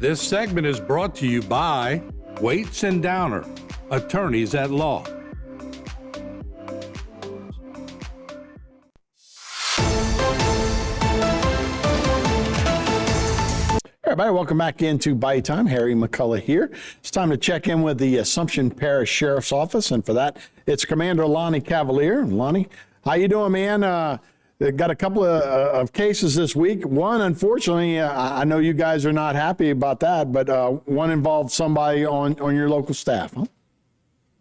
This segment is brought to you by Waits and Downer, attorneys at law. Everybody, welcome back into Bayou Time. Harry McCullough here. It's time to check in with the Assumption Parish Sheriff's Office, and for that, it's Commander Lonnie Cavalier. Lonnie, how you doing, man? Got a couple of cases this week. One, unfortunately, I know you guys are not happy about that, but one involved somebody on your local staff, huh?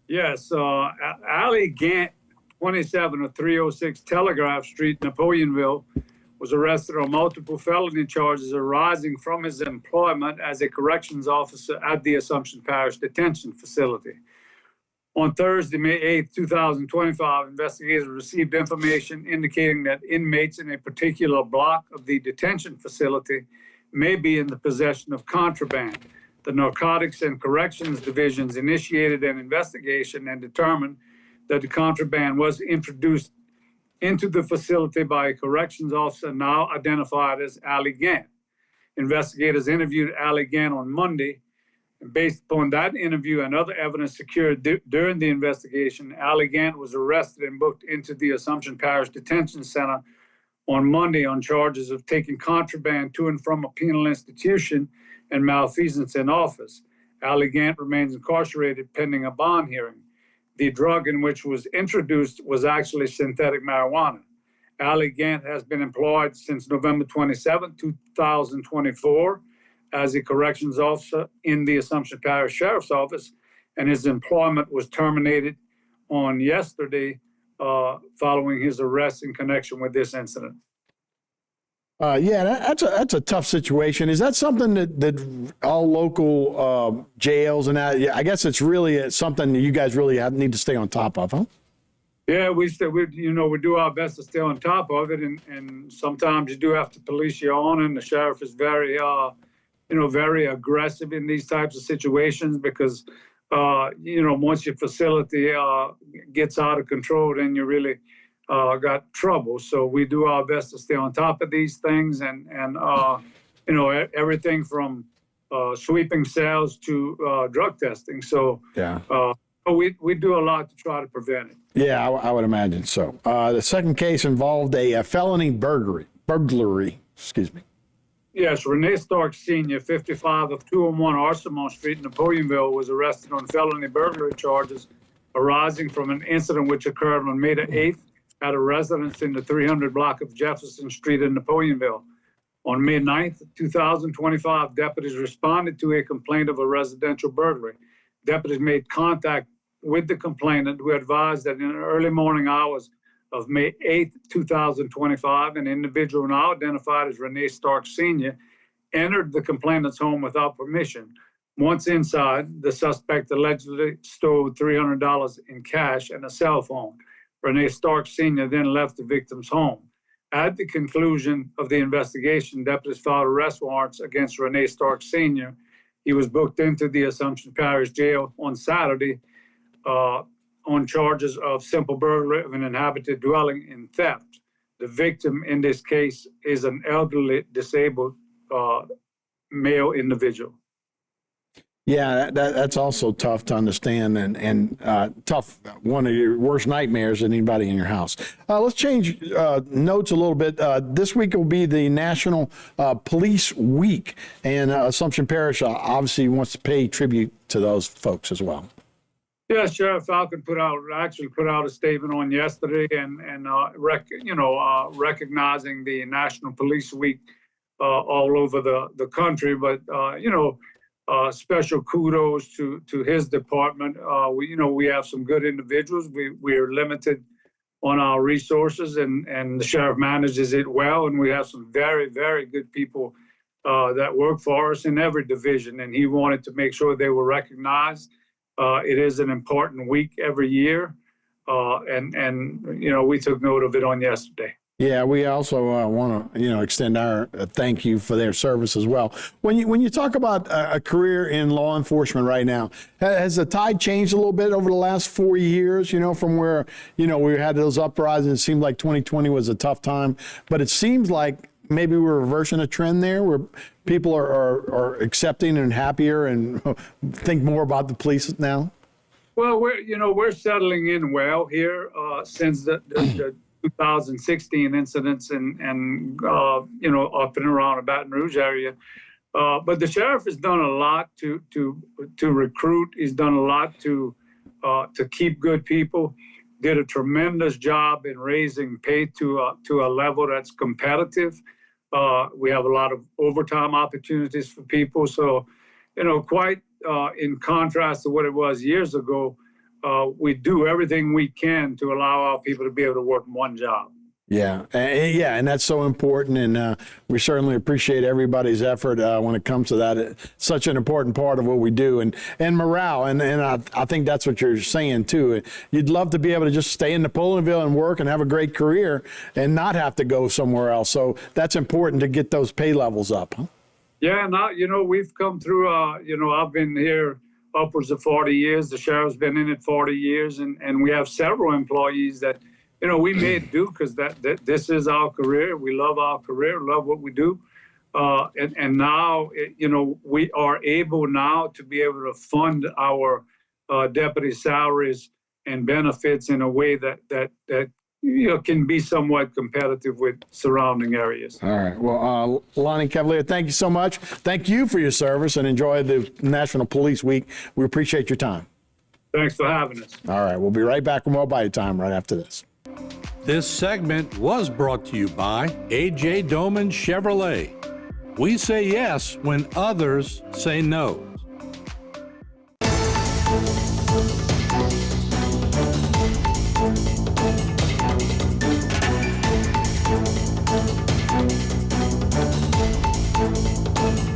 Yes, Allie Gant, 27 of 306 Telegraph Street, Napoleonville, was arrested on multiple felony charges arising from his employment as a corrections officer at the Assumption Parish Detention Facility. On Thursday, May 8, 2025, investigators received information indicating that inmates in a particular block of the detention facility may be in the possession of contraband. The Narcotics and Corrections Divisions initiated an investigation and determined that the contraband was introduced into the facility by a corrections officer now identified as Allie Gant. Investigators interviewed Allie Gant on Monday. And based upon that interview and other evidence secured during the investigation, Allie Gant was arrested and booked into the Assumption Parish Detention Center on Monday on charges of taking contraband to and from a penal institution and malfeasance in office. Allie Gant remains incarcerated pending a bond hearing. The drug in which was introduced was actually synthetic marijuana. Allie Gant has been employed since November 27, 2024 as a corrections officer in the Assumption Parish Sheriff's Office, and his employment was terminated on yesterday following his arrest in connection with this incident. That's a tough situation. Is that something that all local jails and that? Yeah, I guess it's really something that you guys really need to stay on top of, huh? Yeah, we do our best to stay on top of it, and sometimes you do have to police your own. And the sheriff is very, very aggressive in these types of situations because, once your facility gets out of control, then you really got trouble. So we do our best to stay on top of these things and everything from sweeping cells to drug testing. So yeah, we do a lot to try to prevent it. Yeah, I would imagine so. The second case involved a felony burglary. Excuse me. Yes, Renee Stark Sr., 55 of 201 Arsamont Street, Napoleonville, was arrested on felony burglary charges arising from an incident which occurred on May the 8th at a residence in the 300 block of Jefferson Street in Napoleonville. On May 9th, 2025, deputies responded to a complaint of a residential burglary. Deputies made contact with the complainant, who advised that in the early morning hours of May 8th, 2025, an individual now identified as Renee Stark Sr. entered the complainant's home without permission. Once inside, the suspect allegedly stole $300 in cash and a cell phone. Renee Stark Sr. then left the victim's home. At the conclusion of the investigation, deputies filed arrest warrants against Renee Stark Sr. He was booked into the Assumption Parish Jail on Saturday on charges of simple burglary of an inhabited dwelling and theft. The victim in this case is an elderly, disabled male individual. Yeah, that's also tough to understand and tough, one of your worst nightmares than anybody in your house. Let's change notes a little bit. This week will be the National Police Week, and Assumption Parish obviously wants to pay tribute to those folks as well. Yeah, Sheriff Falcon put out a statement on yesterday and recognizing the National Police Week all over the country, but special kudos to his department. We have some good individuals. We are limited on our resources, and the sheriff manages it well. And we have some very, very good people that work for us in every division. And he wanted to make sure they were recognized. It is an important week every year, and we took note of it on yesterday. Yeah, we also want to, extend our thank you for their service as well. When you talk about a career in law enforcement right now, has the tide changed a little bit over the last 4 years? From where we had those uprisings. It seemed like 2020 was a tough time, but it seems like maybe we're reversing a trend there, where people are accepting and happier and think more about the police now? Well, we're settling in well here since the 2016 incidents and up and around the Baton Rouge area. But the sheriff has done a lot to recruit. He's done a lot to keep good people. Did a tremendous job in raising pay to a level that's competitive. We have a lot of overtime opportunities for people. So, quite in contrast to what it was years ago, we do everything we can to allow our people to be able to work one job. Yeah, and that's so important, and we certainly appreciate everybody's effort when it comes to that. It's such an important part of what we do, and morale, and I think that's what you're saying too. You'd love to be able to just stay in Napoleonville and work and have a great career and not have to go somewhere else. So that's important to get those pay levels up. Huh? Yeah, now, we've come through, I've been here upwards of 40 years. The sheriff's been in it 40 years, and we have several employees that, we made do because that this is our career. We love our career, love what we do. And now, we are able now to be able to fund our deputy salaries and benefits in a way that can be somewhat competitive with surrounding areas. All right. Well, Lonnie Cavalier, thank you so much. Thank you for your service and enjoy the National Police Week. We appreciate your time. Thanks for having us. All right. We'll be right back with more Bayou Time right after this. This segment was brought to you by A.J. Doman Chevrolet. We say yes when others say no.